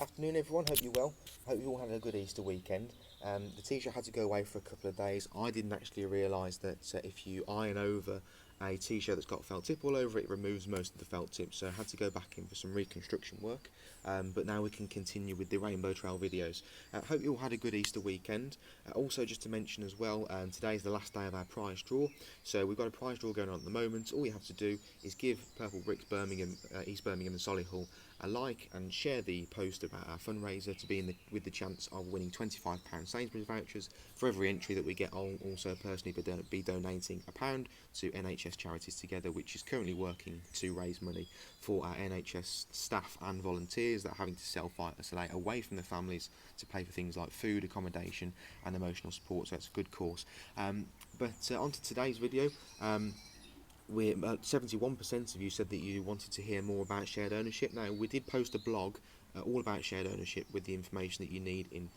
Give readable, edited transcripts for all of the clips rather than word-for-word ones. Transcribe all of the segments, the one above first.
Afternoon, everyone. Hope you're well. Hope you all had a good Easter weekend. The t-shirt had to go away for a couple of days. I didn't actually realise that if you iron over a t-shirt that's got felt tip all over it, it removes most of the felt tip. So I had to go back in for some reconstruction work. But now we can continue with the Rainbow Trail videos. Hope you all had a good Easter weekend. Also, just to mention as well, today is the last day of our prize draw. So we've got a prize draw going on at the moment. All you have to do is give Purple Bricks Birmingham, East Birmingham and Solihull a like and share the post about our fundraiser to be with the chance of winning £25 Sainsbury's vouchers. For every entry that we get, I'll also personally be donating £1 to NHS Charities Together, which is currently working to raise money for our NHS staff and volunteers that are having to self-isolate away from their families to pay for things like food, accommodation and emotional support. So it's a good cause. But on to today's video. 71% of you said that you wanted to hear more about shared ownership. Now, we did post a blog all about shared ownership with the information that you need in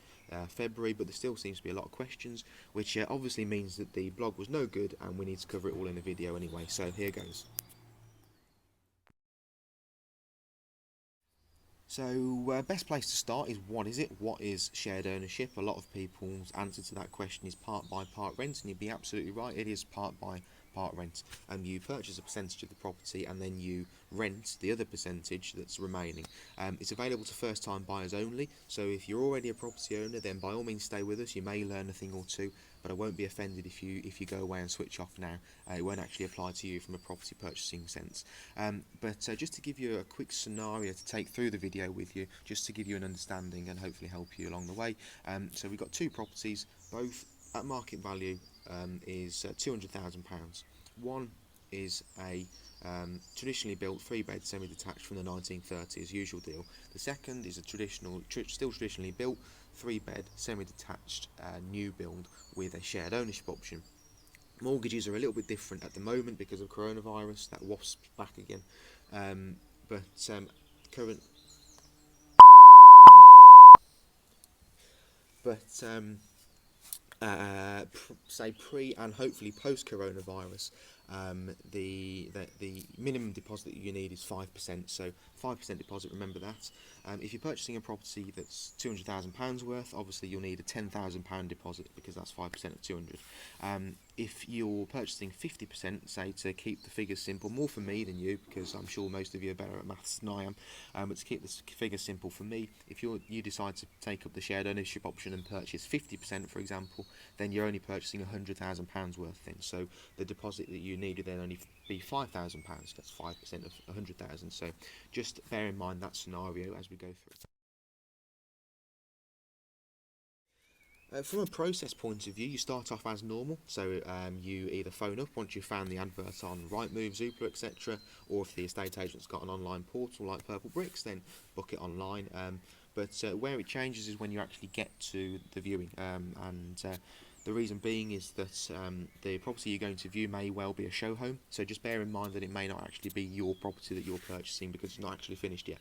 February, but there still seems to be a lot of questions, which obviously means that the blog was no good and we need to cover it all in a video anyway. So here goes. So best place to start is what is it? What is shared ownership? A lot of people's answer to that question is part by part rent, and you'd be absolutely right. It is part by part rent, and you purchase a percentage of the property and then you rent the other percentage that's remaining. It's available to first time buyers only, so if you're already a property owner, then by all means stay with us. You may learn a thing or two, but I won't be offended if you go away and switch off now. It won't actually apply to you from a property purchasing sense. But just to give you a quick scenario to take through the video with you, just to give you an understanding and hopefully help you along the way. So we've got two properties, both at market value is £200,000. One is a traditionally built 3-bed semi-detached from the 1930s, usual deal. The second is a still traditionally built 3-bed semi-detached new build with a shared ownership option. Mortgages are a little bit different at the moment because of coronavirus. That wasp's back again, but current but say pre and hopefully post coronavirus, the minimum deposit that you need is 5%. So 5% deposit. Remember that. If you're purchasing a property that's £200,000 worth, obviously you'll need a £10,000 deposit because that's 5% of 200. If you're purchasing 50%, say to keep the figures simple, more for me than you because I'm sure most of you are better at maths than I am. But to keep the figures simple for me, if you decide to take up the shared ownership option and purchase 50%, for example, then you're only purchasing £100,000 worth then. So the deposit that you need would then only be £5,000. That's 5% of 100,000. So just bear in mind that scenario as we go through. From a process point of view, you start off as normal. So you either phone up once you've found the advert on Rightmove, Zoopla, etc., or if the estate agent's got an online portal like Purple Bricks, then book it online. But where it changes is when you actually get to the viewing, and the reason being is that the property you're going to view may well be a show home, so just bear in mind that it may not actually be your property that you're purchasing because it's not actually finished yet.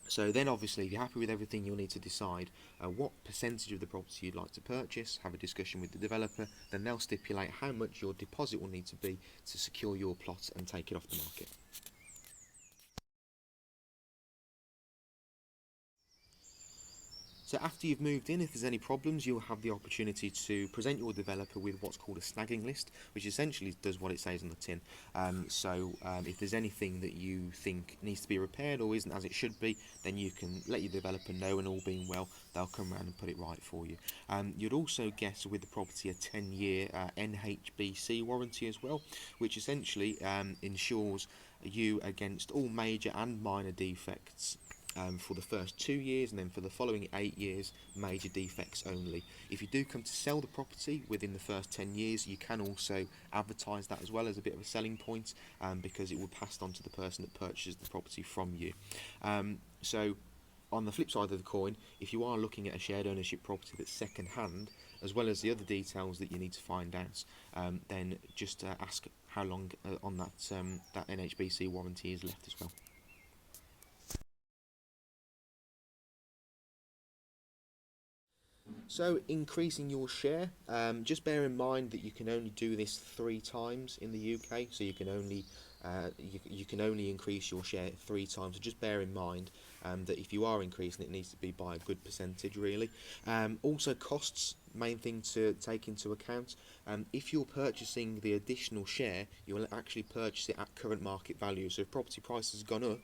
So then obviously if you're happy with everything, you'll need to decide what percentage of the property you'd like to purchase, have a discussion with the developer, then they'll stipulate how much your deposit will need to be to secure your plot and take it off the market. So after you've moved in, if there's any problems, you'll have the opportunity to present your developer with what's called a snagging list, which essentially does what it says on the tin. If there's anything that you think needs to be repaired or isn't as it should be, then you can let your developer know, and all being well, they'll come around and put it right for you. You'd also get with the property a 10-year NHBC warranty as well, which essentially ensures you against all major and minor defects for the first 2 years, and then for the following 8 years, major defects only. If you do come to sell the property within the first 10 years, you can also advertise that as well as a bit of a selling point, because it will pass on to the person that purchases the property from you. So on the flip side of the coin, if you are looking at a shared ownership property that's second hand, as well as the other details that you need to find out, then just ask how long on that NHBC warranty is left as well. So increasing your share, just bear in mind that you can only do this 3 times in the UK. So you can only you can only increase your share 3 times. So just bear in mind that if you are increasing, it needs to be by a good percentage, really. Also, costs, main thing to take into account. If you're purchasing the additional share, you will actually purchase it at current market value. So if property price has gone up,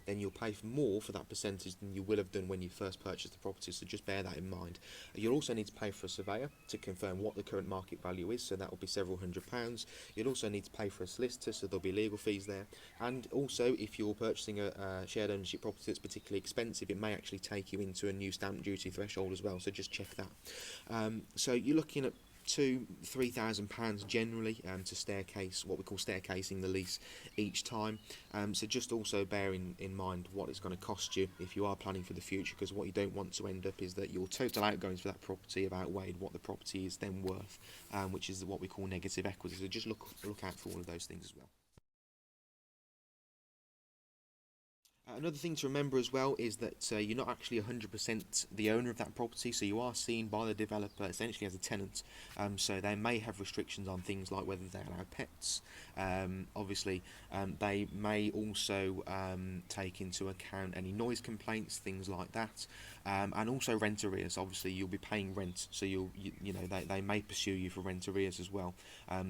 then you'll pay for more for that percentage than you will have done when you first purchased the property. So just bear that in mind. You'll also need to pay for a surveyor to confirm what the current market value is, so that will be several £100s. You'll also need to pay for a solicitor, so there'll be legal fees there. And also, if you're purchasing a shared ownership property that's particularly expensive, it may actually take you into a new stamp duty threshold as well, so just check that. So you're looking at £2,000-3,000 generally to staircase, what we call staircasing the lease each time. So just also bear in mind what it's going to cost you if you are planning for the future, because what you don't want to end up is that your total outgoings for that property have outweighed what the property is then worth, which is what we call negative equity. So just look out for all of those things as well. Another thing to remember as well is that you're not actually 100% the owner of that property, so you are seen by the developer essentially as a tenant. So they may have restrictions on things like whether they allow pets. Obviously, they may also take into account any noise complaints, things like that, and also rent arrears. Obviously, you'll be paying rent, so you know they may pursue you for rent arrears as well.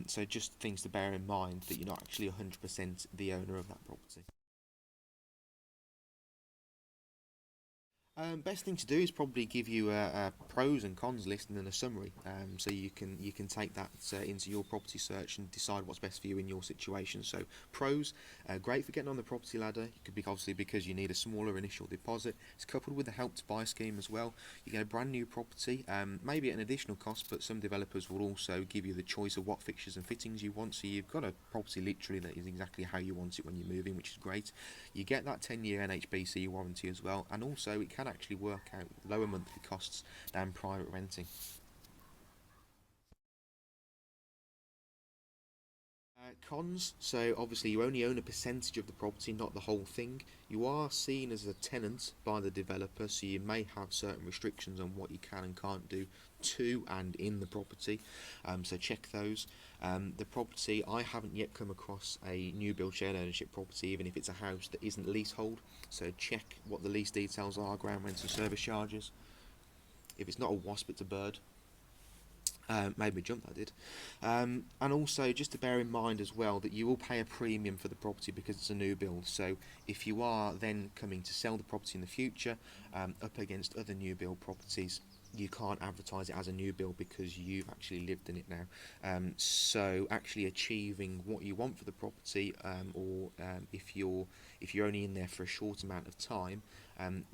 So just things to bear in mind that you're not actually 100% the owner of that property. Best thing to do is probably give you a pros and cons list and then a summary, so you can take that into your property search and decide what's best for you in your situation. So pros, great for getting on the property ladder. It could be obviously because you need a smaller initial deposit. It's coupled with the Help to Buy scheme as well. You get a brand new property, maybe at an additional cost, but some developers will also give you the choice of what fixtures and fittings you want. So you've got a property literally that is exactly how you want it when you move in, which is great. You get that 10-year NHBC warranty as well, and also it can actually work out lower monthly costs than private renting. Cons, so obviously you only own a percentage of the property, not the whole thing. You are seen as a tenant by the developer, so you may have certain restrictions on what you can and can't do to and in the property, so check those. The property, I haven't yet come across a new build shared ownership property, even if it's a house that isn't leasehold, so check what the lease details are, ground rents and service charges. If it's not a wasp, it's a bird. Made me jump, that did. And also just to bear in mind as well that you will pay a premium for the property because it's a new build. So if you are then coming to sell the property in the future, up against other new build properties, you can't advertise it as a new build because you've actually lived in it now. So actually achieving what you want for the property, or if you're only in there for a short amount of time,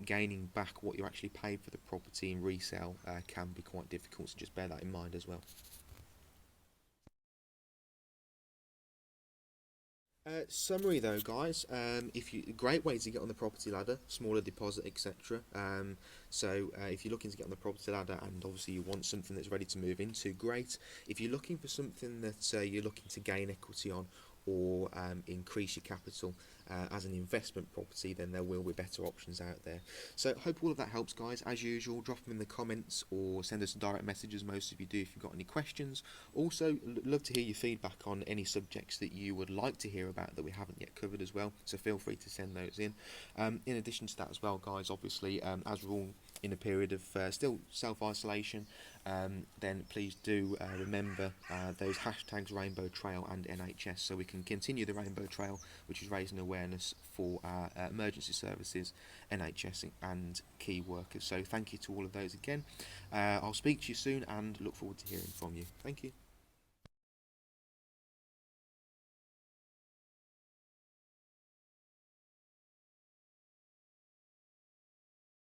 gaining back what you actually paid for the property in resale can be quite difficult. So just bear that in mind as well. Summary though, guys, if you great way to get on the property ladder, smaller deposit, etc. So if you're looking to get on the property ladder and obviously you want something that's ready to move into, great. If you're looking for something that you're looking to gain equity on or increase your capital as an investment property, then there will be better options out there. So hope all of that helps, guys. As usual, drop them in the comments or send us a direct message, as most of you do, if you've got any questions. Also, love to hear your feedback on any subjects that you would like to hear about that we haven't yet covered as well, so feel free to send those in. In addition to that as well, guys, obviously, as we're all in a period of still self-isolation, then please do remember those hashtags Rainbow Trail and NHS, so we can continue the Rainbow Trail, which is raising awareness for our emergency services, NHS and key workers. So thank you to all of those again. I'll speak to you soon and look forward to hearing from you. Thank you.